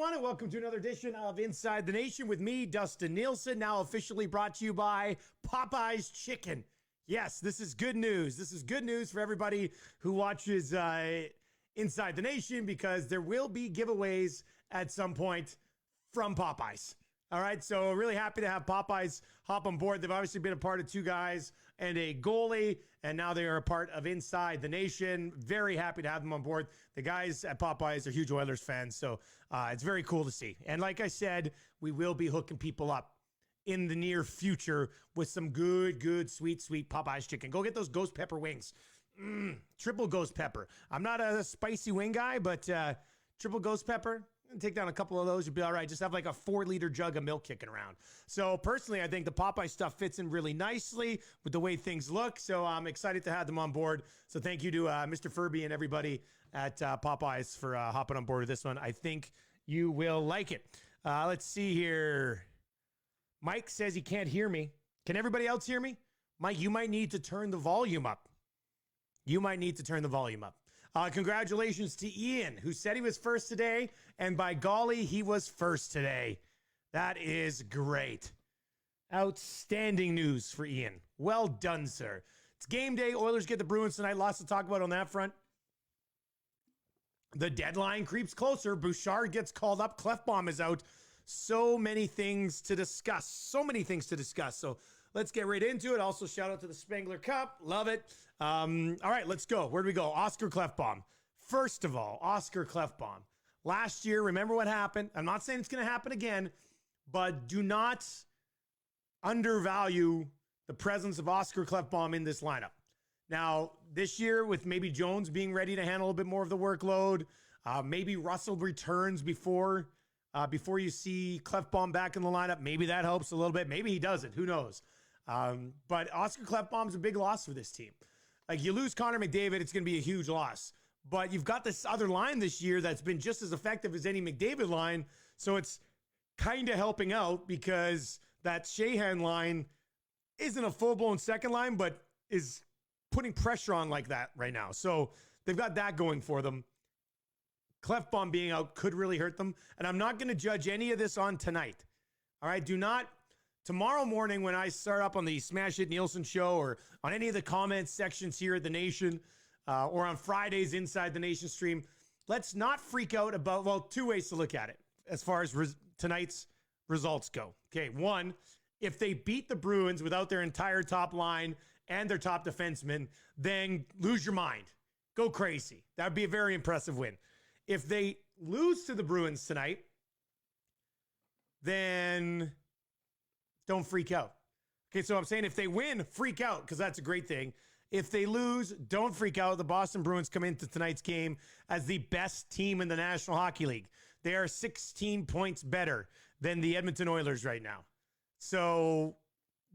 everyone, and welcome to another edition of Inside the Nation with me, Dusty Nielson, now officially brought to you by Popeye's Chicken. Yes, this is good news. This is good news for everybody who watches Inside the Nation, because there will be giveaways at some point from Popeyes. All right, so really happy to have Popeyes hop on board. They've obviously been a part of 2 guys and a goalie, and now they are a part of Inside the Nation. Very happy to have them on board. The guys at Popeyes are huge Oilers fans, so it's very cool to see. And like I said, we will be hooking people up in the near future with some good, sweet Popeyes chicken. Go get those ghost pepper wings. Triple ghost pepper. I'm not a spicy wing guy, but triple ghost pepper, take down a couple of those, you'll be all right. Just have like a 4-liter jug of milk kicking around. So personally, I think the Popeye stuff fits in really nicely with the way things look. So I'm excited to have them on board. So thank you to Mr. Furby and everybody at Popeyes for hopping on board with this one. I think you will like it. Let's see here. Mike says he can't hear me. Can everybody else hear me? Mike, you might need to turn the volume up. Congratulations to Ian, who said he was first today, and by golly, he was first today. That is great. Outstanding news for Ian. Well done, sir. It's game day. Oilers get the Bruins tonight. Lots to talk about on that front. The deadline creeps closer. Bouchard gets called up. Klefbom is out. So many things to discuss. So let's get right into it. Also, shout out to the Spengler Cup. Love it. All right, let's go. Where do we go? Oscar Klefbom. First of all, Oscar Klefbom. Last year, remember what happened? I'm not saying it's going to happen again, but do not undervalue the presence of Oscar Klefbom in this lineup. Now, this year, with maybe Jones being ready to handle a bit more of the workload, maybe Russell returns before you see Klefbom back in the lineup. Maybe that helps a little bit. Maybe he doesn't. Who knows? But Oscar Klefbom's a big loss for this team. Like, you lose Connor McDavid, it's going to be a huge loss. But you've got this other line this year that's been just as effective as any McDavid line. So it's kind of helping out, because that Sheahan line isn't a full-blown second line, but is putting pressure on like that right now. So they've got that going for them. Klefbom being out could really hurt them. And I'm not going to judge any of this on tonight. All right, do not. Tomorrow morning, when I start up on the Smash It Nielson show, or on any of the comments sections here at the Nation, or on Friday's Inside the Nation stream, let's not freak out about, well, 2 ways to look at it as far as tonight's results go. Okay, 1, if they beat the Bruins without their entire top line and their top defenseman, then lose your mind. Go crazy. That would be a very impressive win. If they lose to the Bruins tonight, then don't freak out. Okay, so I'm saying if they win, freak out, because that's a great thing. If they lose, don't freak out. The Boston Bruins come into tonight's game as the best team in the National Hockey League. They are 16 points better than the Edmonton Oilers right now. So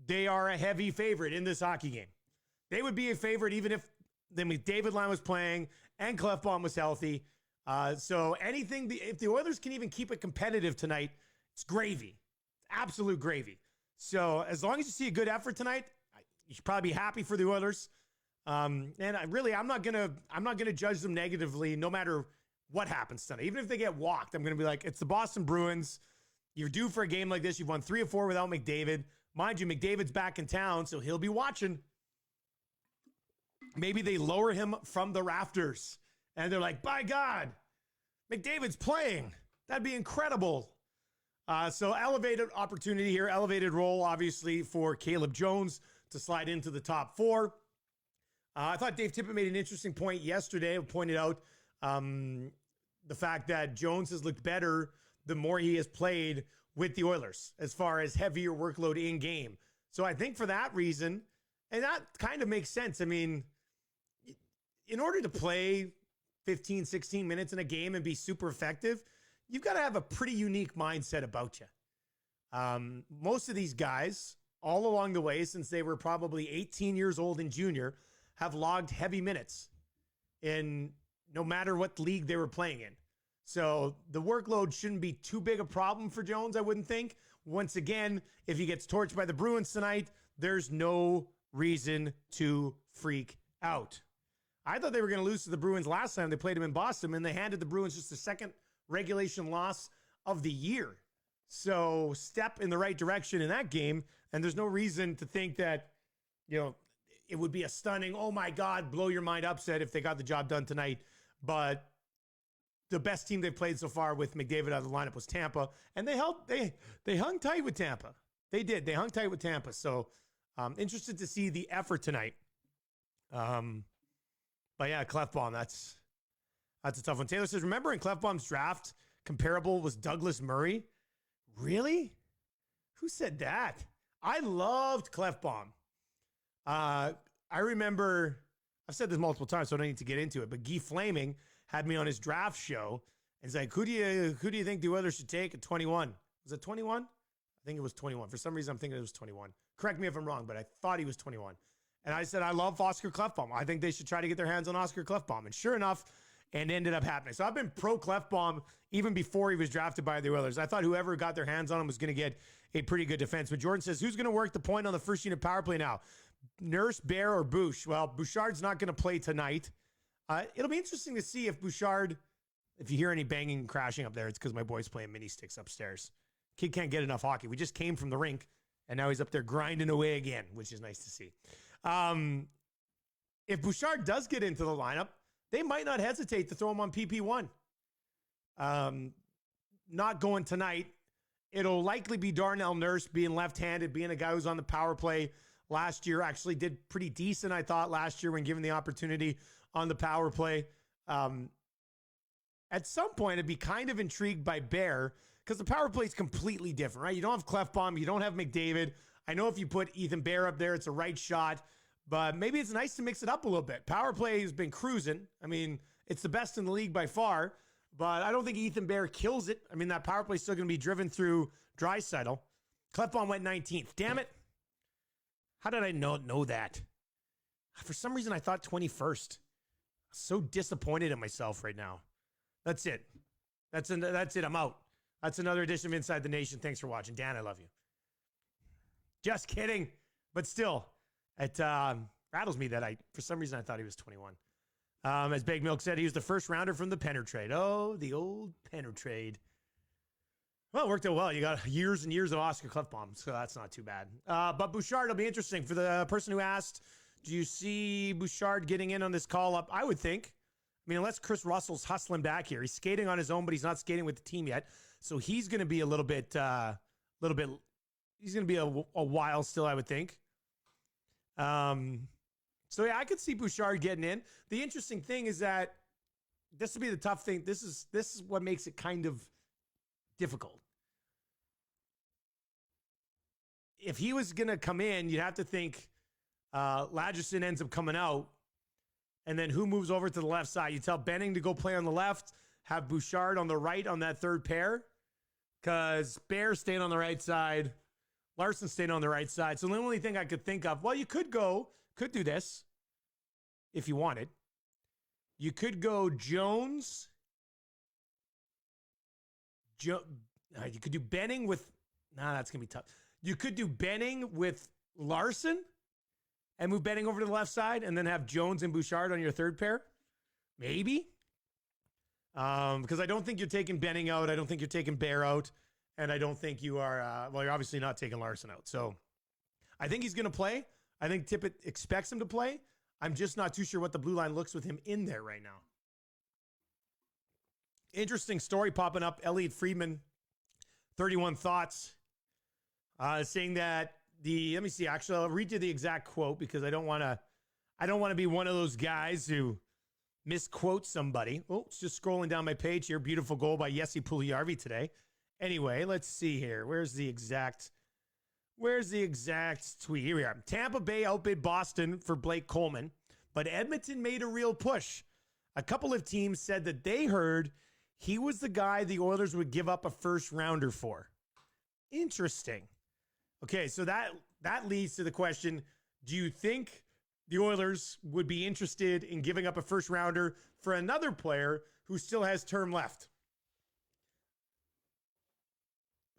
they are a heavy favorite in this hockey game. They would be a favorite even if the McDavid line was playing and Klefbom was healthy. So anything, if the Oilers can even keep it competitive tonight, it's gravy. It's absolute gravy. So as long as you see a good effort tonight, you should probably be happy for the Oilers. And I'm not gonna judge them negatively, no matter what happens tonight. Even if they get walked, I'm gonna be like, it's the Boston Bruins. You're due for a game like this. You've won 3 or 4 without McDavid. Mind you, McDavid's back in town, so he'll be watching. Maybe they lower him from the rafters, and they're like, by God, McDavid's playing. That'd be incredible. So elevated opportunity here, elevated role, obviously, for Caleb Jones to slide into the top 4. I thought Dave Tippett made an interesting point yesterday. Pointed out the fact that Jones has looked better the more he has played with the Oilers, as far as heavier workload in game. So I think for that reason, and that kind of makes sense. I mean, in order to play 15, 16 minutes in a game and be super effective, you've got to have a pretty unique mindset about you. Most of these guys, all along the way, since they were probably 18 years old in junior, have logged heavy minutes in no matter what league they were playing in. So the workload shouldn't be too big a problem for Jones, I wouldn't think. Once again, if he gets torched by the Bruins tonight, there's no reason to freak out. I thought they were going to lose to the Bruins last time they played them in Boston, and they handed the Bruins just a second regulation loss of the year. So step in the right direction in that game. And there's no reason to think that, it would be a stunning, oh my God, blow your mind upset if they got the job done tonight. But the best team they've played so far with McDavid out of the lineup was Tampa. And they hung tight with Tampa. They did. They hung tight with Tampa. So interested to see the effort tonight. But yeah, Klefbom, that's a tough one. Taylor says, remember in Klefbom's draft, comparable was Douglas Murray? Really? Who said that? I loved Klefbom. I remember, I've said this multiple times, so I don't need to get into it, but Guy Flaming had me on his draft show and he's like, who do you think the Oilers should take at 21? Was it 21? I think it was 21. For some reason, I'm thinking it was 21. Correct me if I'm wrong, but I thought he was 21. And I said, I love Oscar Klefbom. I think they should try to get their hands on Oscar Klefbom. And sure enough, it ended up happening. So I've been pro Klefbom even before he was drafted by the Oilers. I thought whoever got their hands on him was going to get a pretty good defense. But Jordan says, who's going to work the point on the first unit power play now? Nurse, Bear, or Bouch? Well, Bouchard's not going to play tonight. It'll be interesting to see if Bouchard, if you hear any banging and crashing up there, it's because my boy's playing mini sticks upstairs. Kid can't get enough hockey. We just came from the rink, and now he's up there grinding away again, which is nice to see. If Bouchard does get into the lineup, they might not hesitate to throw him on PP1. Not going tonight. It'll likely be Darnell Nurse being left-handed, being a guy who's on the power play last year. Actually did pretty decent, I thought, last year when given the opportunity on the power play. At some point, I'd be kind of intrigued by Bear because the power play is completely different, right? You don't have Klefbom. You don't have McDavid. I know if you put Ethan Bear up there, it's a right shot. But maybe it's nice to mix it up a little bit. Power play has been cruising. I mean, it's the best in the league by far. But I don't think Ethan Bear kills it. I mean, that power play is still going to be driven through Draisaitl. Klefbom went 19th. Damn it. How did I know that? For some reason, I thought 21st. So disappointed in myself right now. That's it. That's it. I'm out. That's another edition of Inside the Nation. Thanks for watching. Dan, I love you. Just kidding. But still, it rattles me that for some reason, I thought he was 21. As Big Milk said, he was the first rounder from the Penner trade. Oh, the old Penner trade. Well, it worked out well. You got years and years of Oscar Klefbom, so that's not too bad. But Bouchard will be interesting. For the person who asked, do you see Bouchard getting in on this call-up? I would think. I mean, unless Chris Russell's hustling back here. He's skating on his own, but he's not skating with the team yet. So he's going to be he's going to be a while still, I would think. So yeah, I could see Bouchard getting in. The interesting thing is that this would be the tough thing. This is what makes it kind of difficult. If he was going to come in, you'd have to think Lagesson ends up coming out. And then who moves over to the left side? You tell Benning to go play on the left, have Bouchard on the right on that third pair. Because Bear stayed on the right side. Larson stayed on the right side. So the only thing I could think of, well, you could do this if you wanted. You could go Jones. You could do Benning with, that's going to be tough. You could do Benning with Larson and move Benning over to the left side and then have Jones and Bouchard on your third pair. Maybe. Because I don't think you're taking Benning out. I don't think you're taking Bear out. And I don't think you are, you're obviously not taking Larson out. So I think he's going to play. I think Tippett expects him to play. I'm just not too sure what the blue line looks with him in there right now. Interesting story popping up. Elliot Friedman, 31 Thoughts, saying that let me see, actually, I'll read you the exact quote because I don't want to be one of those guys who misquote somebody. Oh, it's just scrolling down my page here. Beautiful goal by Jesse Puljujarvi today. Anyway, let's see here. Where's the exact tweet? Here we are. Tampa Bay outbid Boston for Blake Coleman, but Edmonton made a real push. A couple of teams said that they heard he was the guy the Oilers would give up a first rounder for. Interesting. Okay, so that leads to the question, do you think the Oilers would be interested in giving up a first rounder for another player who still has term left?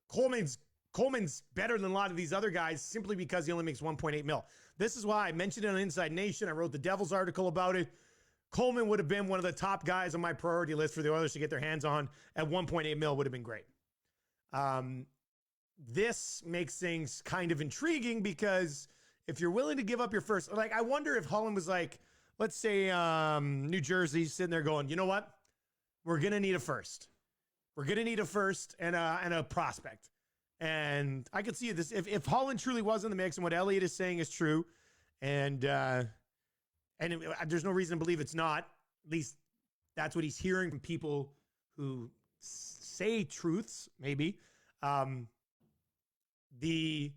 Coleman's better than a lot of these other guys simply because he only makes 1.8 mil. This is why I mentioned it on Inside Nation. I wrote the Devils article about it. Coleman would have been one of the top guys on my priority list for the Oilers to get their hands on at 1.8 mil would have been great. This makes things kind of intriguing because if you're willing to give up your first, like, I wonder if Holland was like, let's say New Jersey's sitting there going, you know what? We're going to need a first. We're going to need a first and a prospect. And I could see this if Holland truly was in the mix and what Elliott is saying is true. And there's no reason to believe it's not. At least that's what he's hearing from people who say truths, maybe. The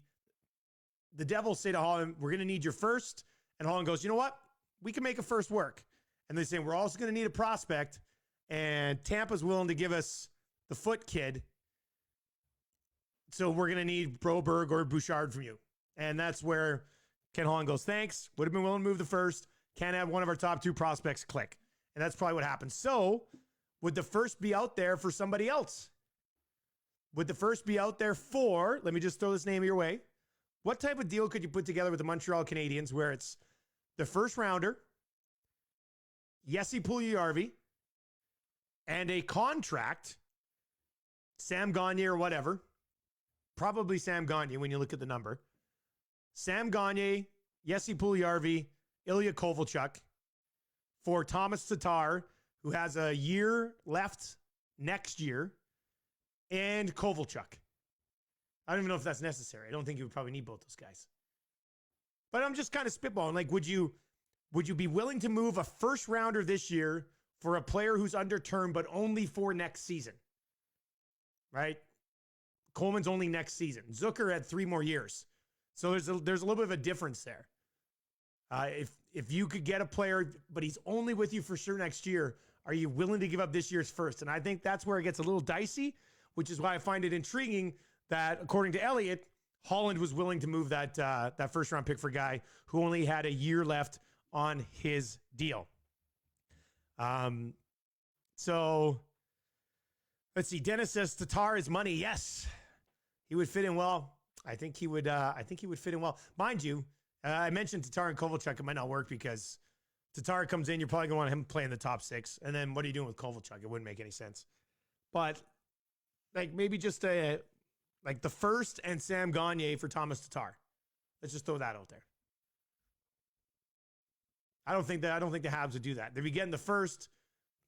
Devils say to Holland, we're going to need your first. And Holland goes, you know what? We can make a first work. And they say, we're also going to need a prospect. And Tampa's willing to give us the foot kid. So we're going to need Broberg or Bouchard from you. And that's where Ken Holland goes, thanks. Would have been willing to move the first. Can't have one of our top two prospects click. And that's probably what happened. So would the first be out there for somebody else? Would the first be out there for, let me just throw this name your way. What type of deal could you put together with the Montreal Canadiens where it's the first rounder, Jesse Puljujarvi, and a contract, Sam Gagner or whatever, probably Sam Gagner when you look at the number, Sam Gagner, Jesse Puljujarvi, Ilya Kovalchuk for Tomas Tatar, who has a year left next year, and Kovalchuk. I don't even know if that's necessary. I don't think you would probably need both those guys. But I'm just kind of spitballing. Like, would you be willing to move a first rounder this year for a player who's under term, but only for next season? Right? Coleman's only next season. Zucker had 3 more years. So there's a little bit of a difference there. If you could get a player, but he's only with you for sure next year, are you willing to give up this year's first? And I think that's where it gets a little dicey, which is why I find it intriguing that, according to Elliott, Holland was willing to move that first round pick for a guy who only had a year left on his deal. So let's see. Dennis says Tatar is money. Yes, he would fit in well. I think he would fit in well. Mind you, I mentioned Tatar and Kovalchuk. It might not work because Tatar comes in. You're probably going to want him playing the top 6. And then what are you doing with Kovalchuk? It wouldn't make any sense. But like maybe just like the first and Sam Gagner for Tomas Tatar. Let's just throw that out there. I don't think the Habs would do that. They'd be getting the first.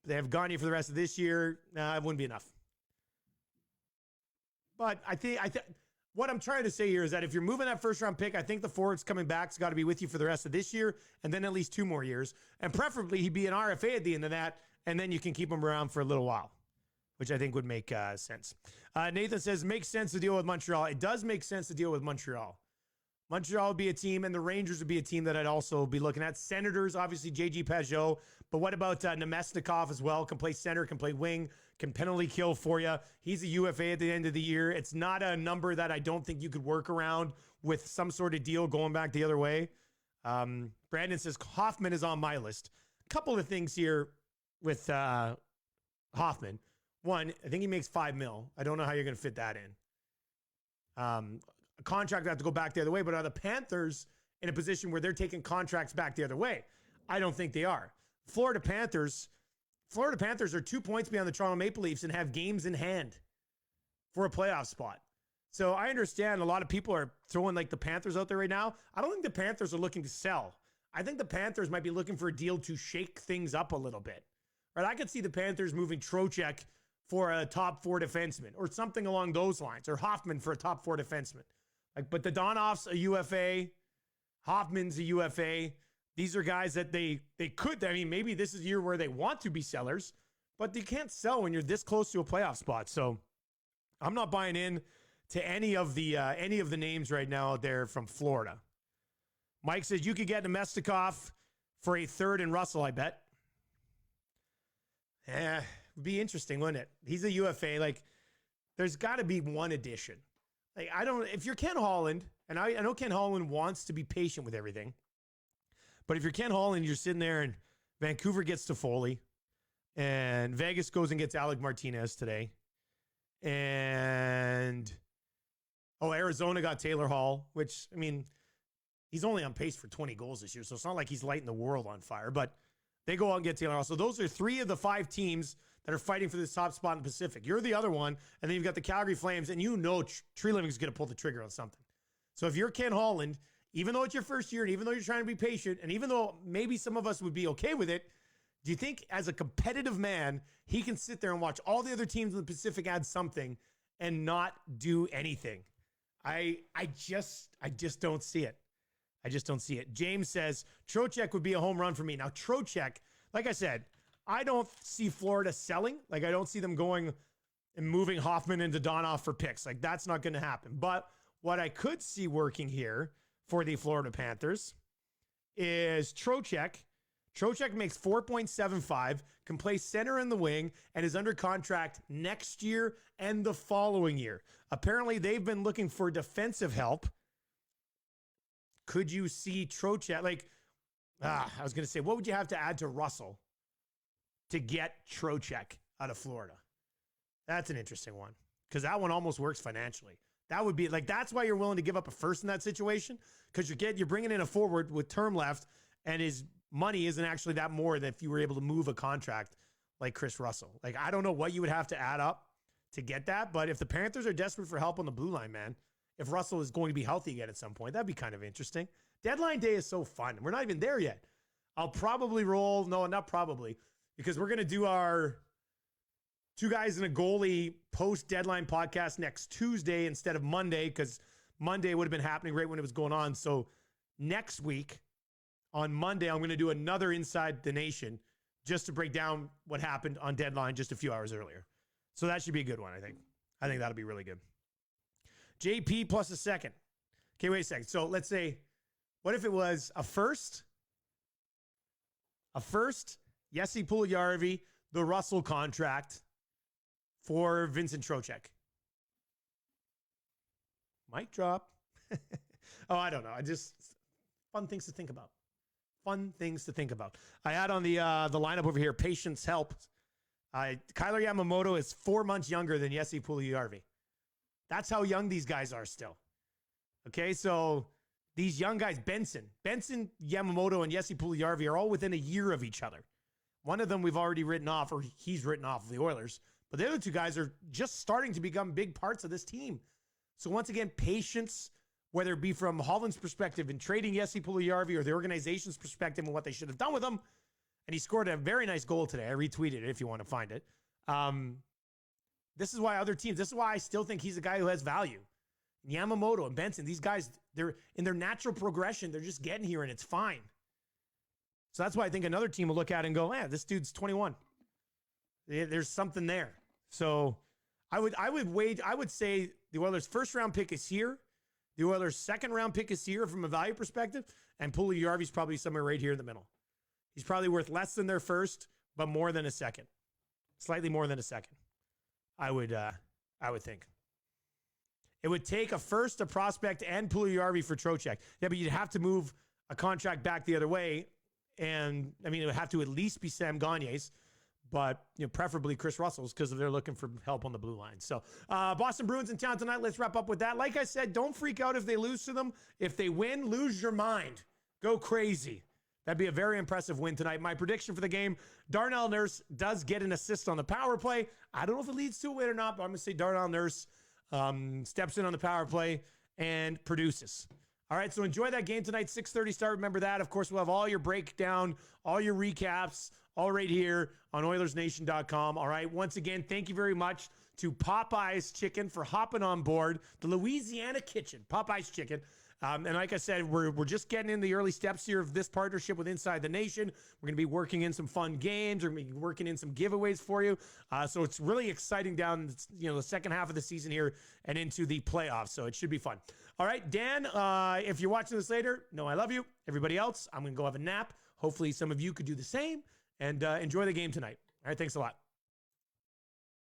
They have Gagner for the rest of this year. It wouldn't be enough. But I think what I'm trying to say here is that if you're moving that first round pick, I think the forward's coming back's got to be with you for the rest of this year and then at least 2 more years. And preferably he'd be an RFA at the end of that, and then you can keep him around for a little while, which I think would make sense. Nathan says, makes sense to deal with Montreal. It does make sense to deal with Montreal. Montreal would be a team, and the Rangers would be a team that I'd also be looking at. Senators, obviously, J.G. Pajot. But what about Nemesnikov as well? Can play center, can play wing, can penalty kill for you. He's a UFA at the end of the year. It's not a number that I don't think you could work around with some sort of deal going back the other way. Brandon says, Hoffman is on my list. A couple of things here with Hoffman. One, I think he makes $5 million. I don't know how you're going to fit that in. A contract would have to go back the other way, but are the Panthers in a position where they're taking contracts back the other way? I don't think they are. Florida Panthers are 2 points behind the Toronto Maple Leafs and have games in hand for a playoff spot. So I understand a lot of people are throwing like the Panthers out there right now. I don't think the Panthers are looking to sell. I think the Panthers might be looking for a deal to shake things up a little bit. Right? I could see the Panthers moving Trocheck for a top 4 defenseman or something along those lines, or Hoffman for a top 4 defenseman. Like, but the Donoff's a UFA, Hoffman's a UFA. These are guys that they could. I mean, maybe this is a year where they want to be sellers, but you can't sell when you're this close to a playoff spot. So I'm not buying in to any of the names right now out there from Florida. Mike says you could get Nemesnikov for a third and Russell, I bet. Would be interesting, wouldn't it? He's a UFA. Like, there's got to be one addition. Like, if you're Ken Holland, and I know Ken Holland wants to be patient with everything, but if you're Ken Holland, you're sitting there and Vancouver gets to Foley, and Vegas goes and gets Alec Martinez today, and Arizona got Taylor Hall, which, I mean, he's only on pace for 20 goals this year, so it's not like he's lighting the world on fire, but They go out and get Taylor Hall. So those are 3 of the 5 teams that are fighting for this top spot in the Pacific. You're the other one, and then you've got the Calgary Flames, and you know Tree Living's going to pull the trigger on something. So if you're Ken Holland, even though it's your first year, and even though you're trying to be patient, and even though maybe some of us would be okay with it, do you think as a competitive man, he can sit there and watch all the other teams in the Pacific add something and not do anything? I just don't see it. I just don't see it. James says, Trocheck would be a home run for me. Now, Trocheck, like I said, I don't see Florida selling. Like, I don't see them going and moving Hoffman into Donoff for picks. Like, that's not going to happen. But what I could see working here for the Florida Panthers is Trocheck. Trocheck makes $4.75, can play center in the wing, and is under contract next year and the following year. Apparently, they've been looking for defensive help. Could you see Trocheck? Like, I was going to say, what would you have to add to Russell to get Trocheck out of Florida? That's an interesting one, because that one almost works financially. That would be like, that's why you're willing to give up a first in that situation, because you're bringing in a forward with term left, and his money isn't actually that more than if you were able to move a contract like Chris Russell. Like, I don't know what you would have to add up to get that, but if the Panthers are desperate for help on the blue line, man, if Russell is going to be healthy again at some point, that'd be kind of interesting. Deadline day is so fun. We're not even there yet. I'll probably roll, no, not probably, because we're going to do our 2 guys and a goalie post-deadline podcast next Tuesday instead of Monday, because Monday would have been happening right when it was going on. So next week, on Monday, I'm going to do another Inside the Nation just to break down what happened on deadline just a few hours earlier. So that should be a good one, I think. I think that'll be really good. JP plus a second. Okay, wait a second. So let's say, what if it was a first, Jesse Puljujarvi, the Russell contract for Vincent Trocheck? Mic drop. Oh, I don't know. Fun things to think about. Fun things to think about. I had on the lineup over here, patience helps. Kyler Yamamoto is 4 months younger than Jesse Puljujarvi. That's how young these guys are still. Okay, so these young guys, Benson Yamamoto and Jesse Puljujarvi are all within a year of each other. One of them we've already written off, or he's written off of the Oilers. But the other 2 guys are just starting to become big parts of this team. So once again, patience, whether it be from Holland's perspective in trading Jesse Puljujarvi or the organization's perspective and what they should have done with him. And he scored a very nice goal today. I retweeted it if you want to find it. This is why other teams, this is why I still think he's a guy who has value. Yamamoto and Benson, these guys, they're in their natural progression. They're just getting here and it's fine. So that's why I think another team will look at it and go, man, this dude's 21. There's something there. So I would say the Oilers' first round pick is here. The Oilers' second round pick is here from a value perspective. And Puljujarvi's probably somewhere right here in the middle. He's probably worth less than their first, but more than a second. Slightly more than a second. I would think. It would take a first, a prospect, and Puljujarvi for Trocheck. Yeah, but you'd have to move a contract back the other way. And, I mean, it would have to at least be Sam Gagne's, but, you know, preferably Chris Russell's, because they're looking for help on the blue line. So, Boston Bruins in town tonight. Let's wrap up with that. Like I said, don't freak out if they lose to them. If they win, lose your mind. Go crazy. That'd be a very impressive win tonight. My prediction for the game, Darnell Nurse does get an assist on the power play. I don't know if it leads to a win or not, but I'm going to say Darnell Nurse steps in on the power play and produces. All right, so enjoy that game tonight, 6:30 start. Remember that. Of course, we'll have all your breakdown, all your recaps, all right here on OilersNation.com. All right, once again, thank you very much to Popeye's Chicken for hopping on board, the Louisiana Kitchen, Popeye's Chicken. And like I said, we're just getting in the early steps here of this partnership with Inside the Nation. We're going to be working in some fun games. We're going to be working in some giveaways for you. So it's really exciting down, the second half of the season here and into the playoffs. So it should be fun. All right, Dan, if you're watching this later, know I love you. Everybody else, I'm going to go have a nap. Hopefully some of you could do the same and enjoy the game tonight. All right, thanks a lot.